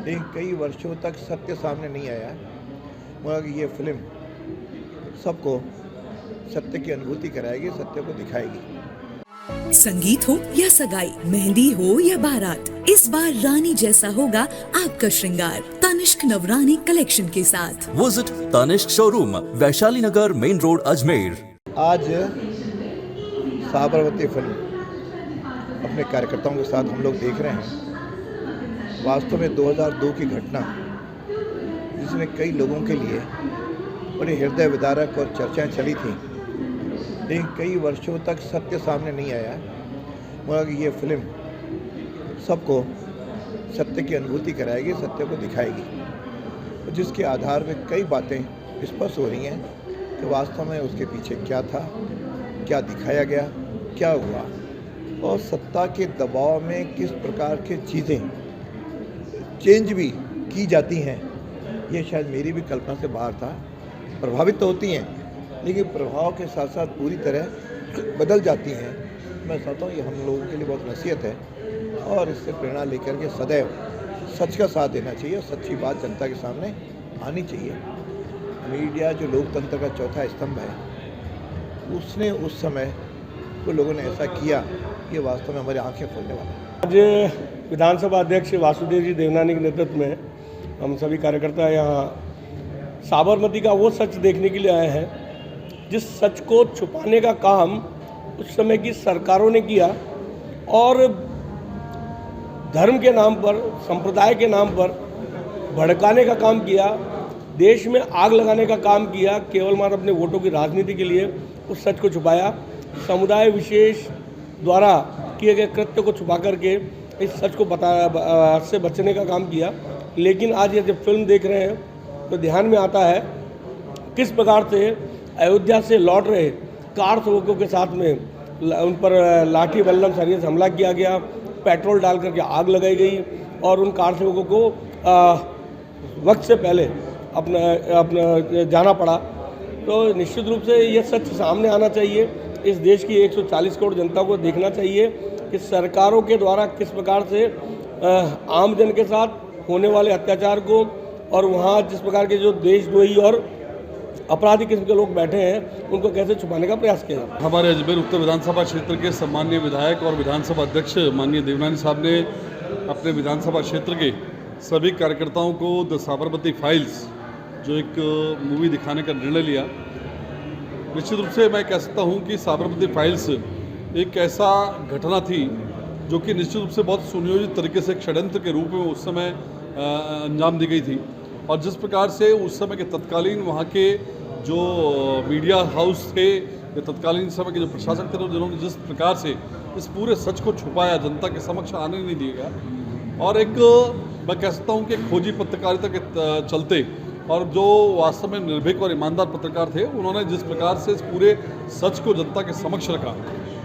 लेकिन कई वर्षों तक सत्य सामने नहीं आया, मगर ये फिल्म सबको सत्य की अनुभूति कराएगी, सत्य को दिखाएगी। संगीत हो या सगाई, मेहंदी हो या बारात, इस बार रानी जैसा होगा आपका श्रृंगार तनिष्क नवरानी कलेक्शन के साथ। विजिट तनिष्क शोरूम, वैशाली नगर, मेन रोड, अजमेर। आज साबरमती फिल्म अपने कार्यकर्ताओं के साथ हम लोग देख रहे हैं। वास्तव में 2002 की घटना, जिसमें कई लोगों के लिए बड़ी हृदय विदारक और चर्चाएं चली थी, लेकिन कई वर्षों तक सत्य सामने नहीं आया, मगर ये फिल्म सबको सत्य की अनुभूति कराएगी, सत्य को दिखाएगी, जिसके आधार पर कई बातें स्पष्ट हो रही हैं कि वास्तव में उसके पीछे क्या था, क्या दिखाया गया, क्या हुआ, और सत्ता के दबाव में किस प्रकार की चीज़ें चेंज भी की जाती हैं। ये शायद मेरी भी कल्पना से बाहर था। प्रभावित तो होती हैं, लेकिन प्रभाव के साथ साथ पूरी तरह बदल जाती हैं। मैं समझता हूँ ये हम लोगों के लिए बहुत नसीहत है, और इससे प्रेरणा लेकर के सदैव सच का साथ देना चाहिए। सच्ची बात जनता के सामने आनी चाहिए। मीडिया जो लोकतंत्र का चौथा स्तंभ है, उसने उस समय तो लोगों ने ऐसा किया, ये वास्तव में हमारी आंखें खोलने वाला है। आज विधानसभा अध्यक्ष वासुदेव जी देवनानी के नेतृत्व में हम सभी कार्यकर्ता यहाँ साबरमती का वो सच देखने के लिए आए हैं जिस सच को छुपाने का काम उस समय की सरकारों ने किया, और धर्म के नाम पर, संप्रदाय के नाम पर भड़काने का काम किया, देश में आग लगाने का काम किया, केवल मात्र अपने वोटों की राजनीति के लिए उस सच को छुपाया। समुदाय विशेष द्वारा किए गए कृत्य को छुपा करके इस सच को से बचने का काम किया। लेकिन आज ये जब फिल्म देख रहे हैं तो ध्यान में आता है किस प्रकार से अयोध्या से लौट रहे कार सेवकों के साथ में उन पर लाठी बल्लम सरिये से हमला किया गया, पेट्रोल डाल करके आग लगाई गई, और उन कार सेवकों को वक्त से पहले अपना जाना पड़ा। तो निश्चित रूप से ये सच सामने आना चाहिए। इस देश की 140 करोड़ जनता को देखना चाहिए कि सरकारों के द्वारा किस प्रकार से आम जन के साथ होने वाले अत्याचार को, और वहाँ जिस प्रकार के जो देशद्रोही और अपराधी किस्म के लोग बैठे हैं, उनको कैसे छुपाने का प्रयास किया जाता है। हमारे अजमेर उत्तर विधानसभा क्षेत्र के सम्माननीय विधायक और विधानसभा अध्यक्ष माननीय देवनानी साहब ने अपने विधानसभा क्षेत्र के सभी कार्यकर्ताओं को द साबरमती फाइल्स जो एक मूवी दिखाने का निर्णय लिया। निश्चित रूप से मैं कह सकता हूँ कि साबरमती फाइल्स एक ऐसा घटना थी जो कि निश्चित रूप से बहुत सुनियोजित तरीके से एक षड्यंत्र के रूप में उस समय अंजाम दी गई थी, और जिस प्रकार से उस समय के तत्कालीन वहाँ के जो मीडिया हाउस थे या तत्कालीन समय के जो प्रशासक थे, जिन्होंने जिस प्रकार से इस पूरे सच को छुपाया, जनता के समक्ष आने नहीं दिया गया, और एक मैं कह सकता हूँ कि खोजी पत्रकारिता के चलते, और जो वास्तव में निर्भीक और ईमानदार पत्रकार थे, उन्होंने जिस प्रकार से इस पूरे सच को जनता के समक्ष रखा,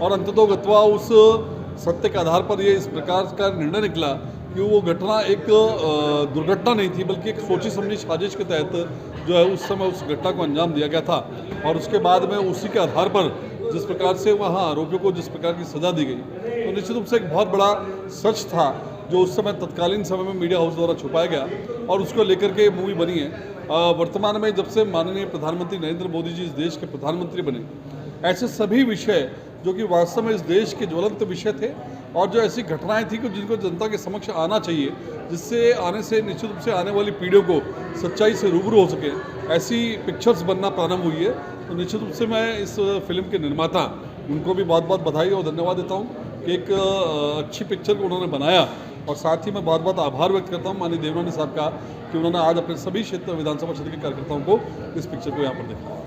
और अंततोगत्वा उस सत्य के आधार पर ये इस प्रकार का निर्णय निकला कि वो घटना एक दुर्घटना नहीं थी, बल्कि एक सोची समझी साजिश के तहत जो है उस समय उस घटना को अंजाम दिया गया था। और उसके बाद में उसी के आधार पर जिस प्रकार से वहाँ आरोपियों को जिस प्रकार की सज़ा दी गई, तो निश्चित रूप से एक बहुत बड़ा सच था जो उस समय तत्कालीन समय में मीडिया हाउस द्वारा छुपाया गया, और उसको लेकर के मूवी बनी है। वर्तमान में जब से माननीय प्रधानमंत्री नरेंद्र मोदी जी इस देश के प्रधानमंत्री बने, ऐसे सभी विषय जो कि वास्तव में इस देश के ज्वलंत विषय थे, और जो ऐसी घटनाएं थी कि जिनको जनता के समक्ष आना चाहिए, जिससे आने से निश्चित रूप से आने वाली पीढ़ियों को सच्चाई से रूबरू हो सके, ऐसी पिक्चर्स बनना प्रारंभ हुई है। तो निश्चित रूप से मैं इस फिल्म के निर्माता उनको भी बहुत बहुत बधाई और धन्यवाद देता हूँ कि एक अच्छी पिक्चर को उन्होंने बनाया, और साथ ही मैं बहुत बहुत आभार व्यक्त करता हूँ माननीय देवनानी साहब का कि उन्होंने आज अपने सभी क्षेत्र विधानसभा क्षेत्र के कार्यकर्ताओं को इस पिक्चर को यहाँ पर देखा।